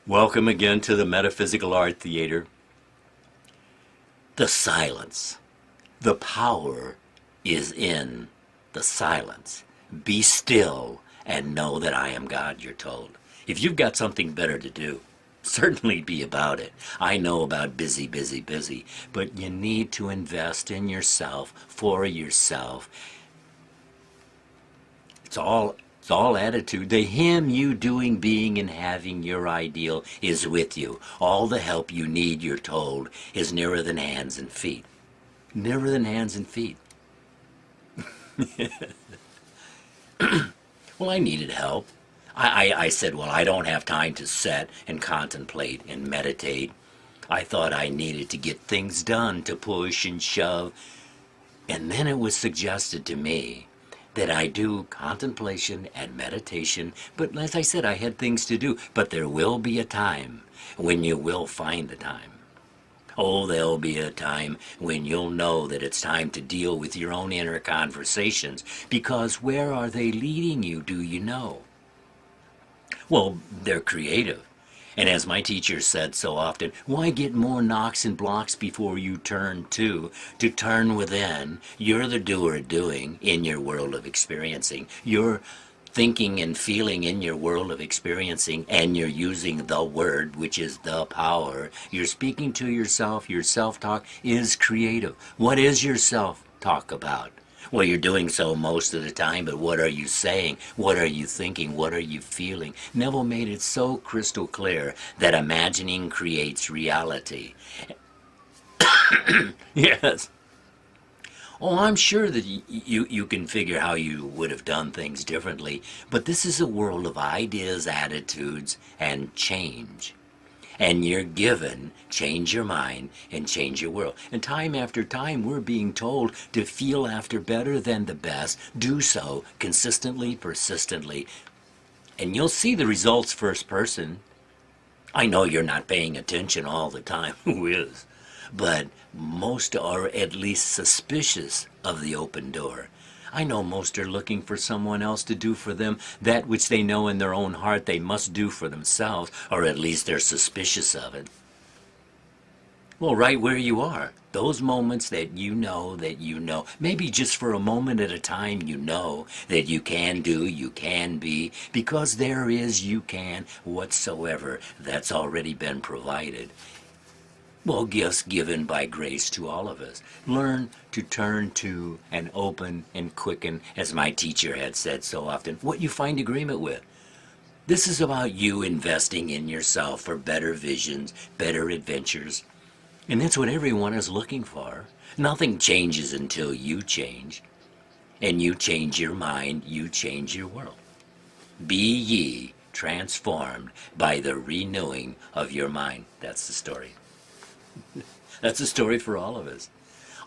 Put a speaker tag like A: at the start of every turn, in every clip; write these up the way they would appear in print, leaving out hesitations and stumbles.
A: Welcome again to the Metaphysical Art Theatre. The silence. The power is in the silence. Be still and know that I am God, you're told. If you've got something better to do, certainly be about it. I know about busy, busy, busy, but you need to invest in yourself, for yourself. It's all attitude. The him, you, doing, being, and having your ideal is with you. All the help you need, you're told, is nearer than hands and feet. Nearer than hands and feet. Well, I needed help. I said, well, I don't have time to sit and contemplate and meditate. I thought I needed to get things done, to push and shove. And then it was suggested to me that I do contemplation and meditation, but as I said, I had things to do. But there will be a time when you will find the time. Oh, there'll be a time when you'll know that it's time to deal with your own inner conversations, because where are they leading you, do you know? Well, they're creative. And as my teacher said so often, why get more knocks and blocks before you turn to turn within? You're the doer doing in your world of experiencing. You're thinking and feeling in your world of experiencing, and you're using the word, which is the power. You're speaking to yourself. Your self-talk is creative. What is your self-talk about? Well, you're doing so most of the time, but what are you saying? What are you thinking? What are you feeling? Neville made it so crystal clear that imagining creates reality. Yes. Oh, I'm sure that you can figure how you would have done things differently, but this is a world of ideas, attitudes, and change. And you're given, change your mind and change your world. And time after time, we're being told to feel after better than the best. Do so consistently, persistently. And you'll see the results first person. I know you're not paying attention all the time. Who is? But most are at least suspicious of the open door. I know most are looking for someone else to do for them that which they know in their own heart they must do for themselves, or at least they're suspicious of it. Well, right where you are, those moments that you know, maybe just for a moment at a time you know that you can do, you can be, because there is you can whatsoever that's already been provided. Well, gifts given by grace to all of us. Learn to turn to and open and quicken, as my teacher had said so often, what you find agreement with. This is about you investing in yourself for better visions, better adventures. And that's what everyone is looking for. Nothing changes until you change. And you change your mind, you change your world. Be ye transformed by the renewing of your mind. That's the story. That's a story for all of us.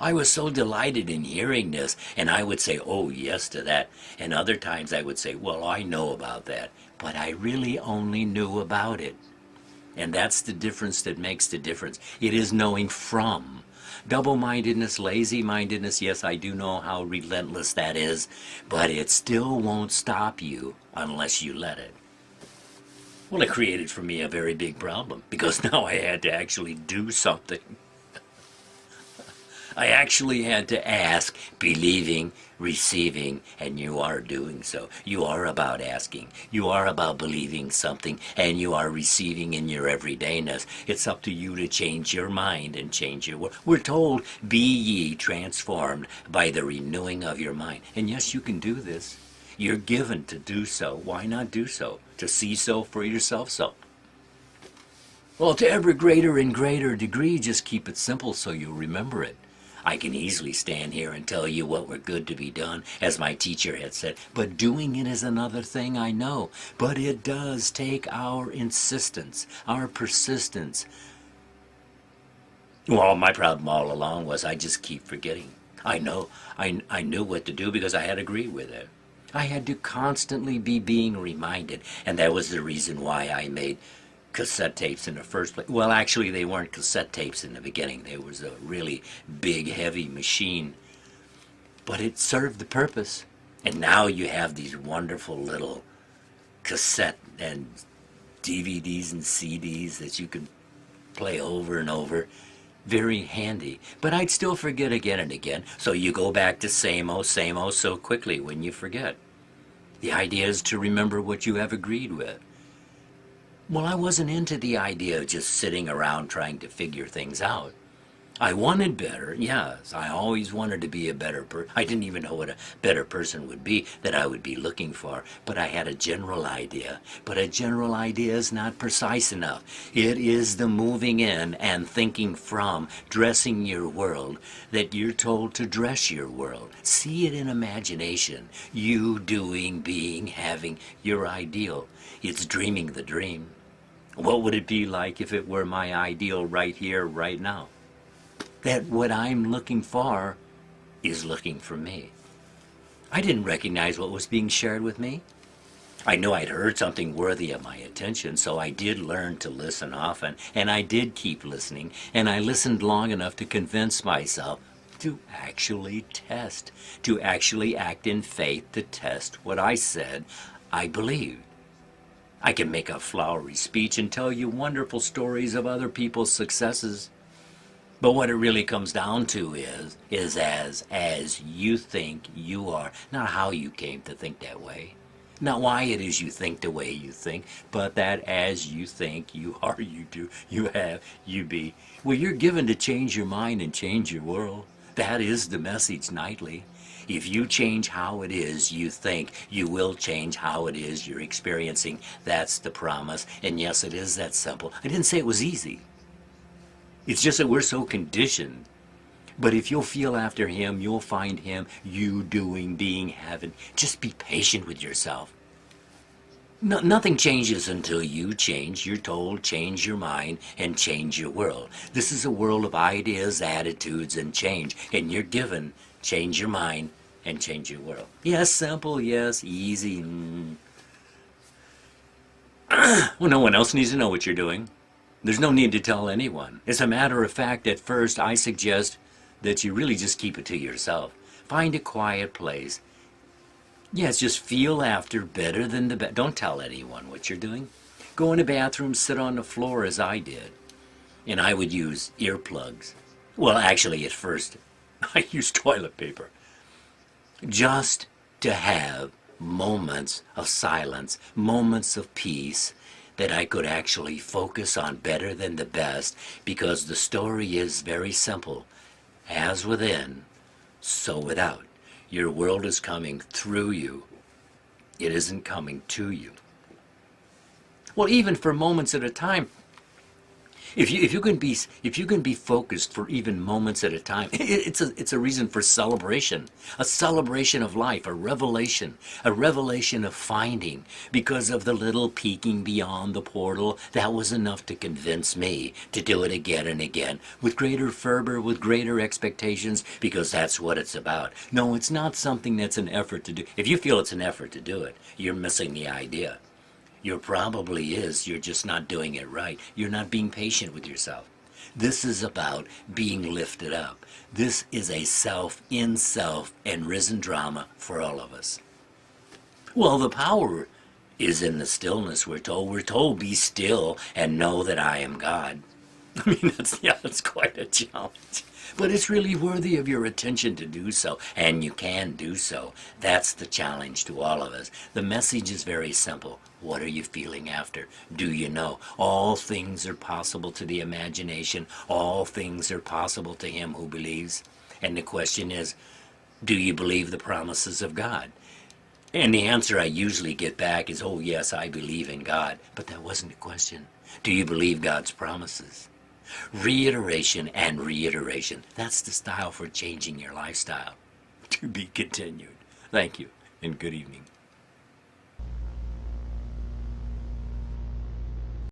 A: I was so delighted in hearing this, and I would say, oh, yes to that. And other times I would say, well, I know about that, but I really only knew about it. And that's the difference that makes the difference. It is knowing from. Double-mindedness, lazy-mindedness, yes, I do know how relentless that is, but it still won't stop you unless you let it. Well, it created for me a very big problem, because now I had to actually do something. I actually had to ask, believing, receiving, and you are doing so. You are about asking. You are about believing something, and you are receiving in your everydayness. It's up to you to change your mind and change your world. We're told, be ye transformed by the renewing of your mind. And yes, you can do this. You're given to do so. Why not do so? To see so for yourself so. Well, to ever greater and greater degree, just keep it simple so you'll remember it. I can easily stand here and tell you what were good to be done, as my teacher had said, but doing it is another thing, I know. But it does take our insistence, our persistence. Well, my problem all along was I just keep forgetting. I knew what to do because I had agreed with it. I had to constantly be being reminded, and that was the reason why I made cassette tapes in the first place. Well, actually, they weren't cassette tapes in the beginning. There was a really big, heavy machine, but it served the purpose. And now you have these wonderful little cassette and DVDs and CDs that you could play over and over. Very handy. But I'd still forget again and again, so you go back to same old so quickly when you forget. The idea is to remember what you have agreed with. Well, I wasn't into the idea of just sitting around trying to figure things out. I wanted better, yes. I always wanted to be a better person. I didn't even know what a better person would be that I would be looking for, but I had a general idea. But a general idea is not precise enough. It is the moving in and thinking from, dressing your world, that you're told to dress your world. See it in imagination. You doing, being, having your ideal. It's dreaming the dream. What would it be like if it were my ideal right here, right now? That what I'm looking for is looking for me. I didn't recognize what was being shared with me. I knew I'd heard something worthy of my attention, so I did learn to listen often, and I did keep listening, and I listened long enough to convince myself to actually test, to actually act in faith to test what I said I believed. I can make a flowery speech and tell you wonderful stories of other people's successes. But what it really comes down to is as you think you are, not how you came to think that way, not why it is you think the way you think, but that as you think, you are, you do, you have, you be. Well, you're given to change your mind and change your world. That is the message nightly. If you change how it is you think, you will change how it is you're experiencing. That's the promise. And yes, it is that simple. I didn't say it was easy. It's just that we're so conditioned. But if you'll feel after him, you'll find him, you doing, being, having. Just be patient with yourself. Nothing changes until you change. You're told, change your mind and change your world. This is a world of ideas, attitudes, and change. And you're given, change your mind and change your world. Yes, simple, yes, easy. Well, no one else needs to know what you're doing. There's no need to tell anyone. As a matter of fact, at first, I suggest that you really just keep it to yourself. Find a quiet place. Yes, just feel after better than the best. Don't tell anyone what you're doing. Go in the bathroom, sit on the floor as I did. And I would use earplugs. Well, actually, at first, I used toilet paper. Just to have moments of silence, moments of peace, that I could actually focus on better than the best, because the story is very simple. As within, so without. Your world is coming through you. It isn't coming to you. Well, even for moments at a time, if you can be focused for even moments at a time, it's a reason for celebration, a celebration of life, a revelation of finding. Because of the little peeking beyond the portal, that was enough to convince me to do it again and again, with greater fervor, with greater expectations, because that's what it's about. No, it's not something that's an effort to do. If you feel it's an effort to do it, you're missing the idea. You probably is. You're just not doing it right. You're not being patient with yourself. This is about being lifted up. This is a self in self and risen drama for all of us. Well, the power is in the stillness, we're told. We're told, be still and know that I am God. I mean, that's quite a challenge. But it's really worthy of your attention to do so, and you can do so. That's the challenge to all of us. The message is very simple. What are you feeling after? Do you know? All things are possible to the imagination. All things are possible to him who believes. And the question is, do you believe the promises of God? And the answer I usually get back is, oh yes, I believe in God. But that wasn't the question. Do you believe God's promises? Reiteration and reiteration. That's the style for changing your lifestyle. To be continued. Thank you, and good evening.